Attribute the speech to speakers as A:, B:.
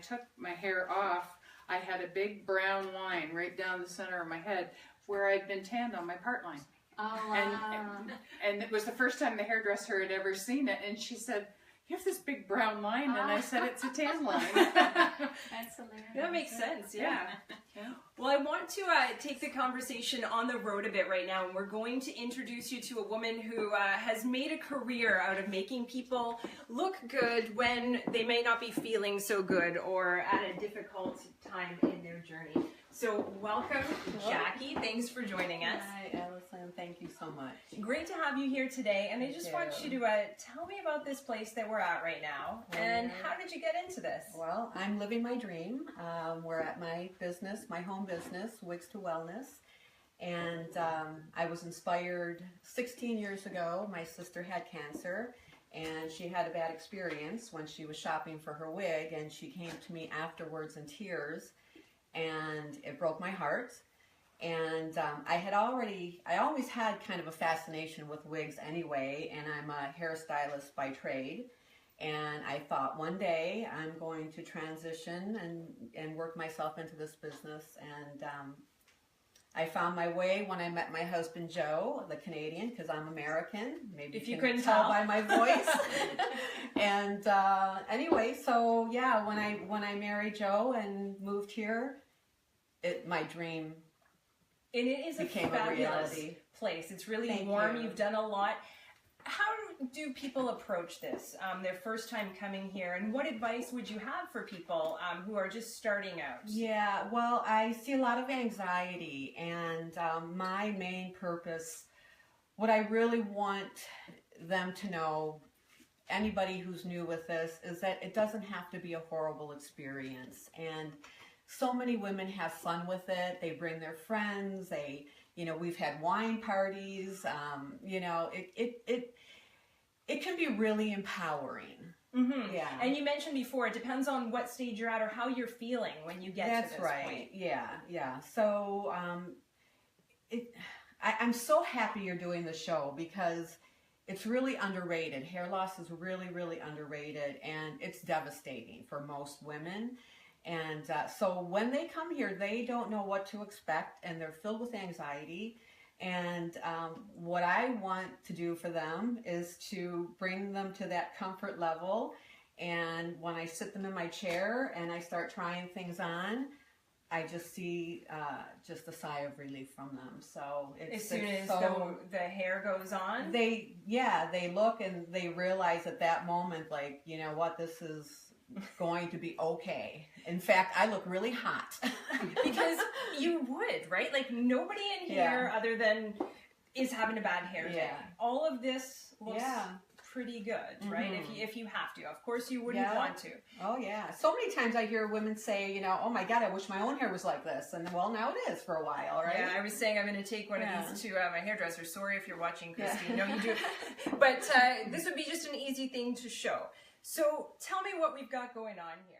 A: took my hair off, I had a big brown line right down the center of my head where I'd been tanned on my part line.
B: Oh, wow.
A: And it was the first time the hairdresser had ever seen it, and she said, "You have this big brown line," and I said, "It's a tan line."
B: That's hilarious.
C: That makes sense, yeah. Well, I want to take the conversation on the road a bit right now, and we're going to introduce you to a woman who has made a career out of making people look good when they may not be feeling so good or at a difficult time in their journey. So welcome, Jackie. Thanks for joining us.
D: Hi, Allison. Thank you so much.
C: Great to have you here today. And I just want you to tell me about this place that we're at right now. And how did you get into this?
D: Well, I'm living my dream. We're at my business, my home business, Wigs to Wellness. And I was inspired 16 years ago. My sister had cancer, and she had a bad experience when she was shopping for her wig. And she came to me afterwards in tears. And it broke my heart. And I always had kind of a fascination with wigs anyway, and I'm a hairstylist by trade. And I thought one day I'm going to transition and work myself into this business. And I found my way when I met my husband Joe, the Canadian, because I'm American. Maybe
C: if you
D: can
C: couldn't
D: tell by my voice. And anyway, so yeah, when I married Joe and moved here, my dream
C: and it is
D: became
C: a fabulous
D: reality.
C: Place. It's really
D: Thank
C: warm.
D: you.
C: You've done a lot. How do people approach this, their first time coming here? And what advice would you have for people who are just starting out?
D: Yeah, well, I see a lot of anxiety, and my main purpose, what I really want them to know, anybody who's new with this, is that it doesn't have to be a horrible experience. And so many women have fun with it. They bring their friends. We've had wine parties. It can be really empowering.
C: Mm-hmm. Yeah. And you mentioned before, it depends on what stage you're at or how you're feeling when you get to this point.
D: That's right. Yeah. So I'm so happy you're doing the show because it's really underrated. Hair loss is really, really underrated, and it's devastating for most women. And so when they come here, they don't know what to expect, and they're filled with anxiety. And what I want to do for them is to bring them to that comfort level. And when I sit them in my chair and I start trying things on, I just see just a sigh of relief from them. So
C: as soon as the hair goes on,
D: they look and they realize at that moment, like, you know what, this is going to be okay. In fact, I look really hot.
C: Because you would, right? Like nobody in here other than is having a bad hair day. All of this looks pretty good, right? If you have to. Of course you wouldn't want to.
D: Oh yeah. So many times I hear women say, oh my God, I wish my own hair was like this. And well, now it is for a while, right?
C: Yeah, I was saying I'm going to take one of these to my hairdresser. Sorry if you're watching, Christine. No, you do. But this would be just an easy thing to show. So tell me what we've got going on here.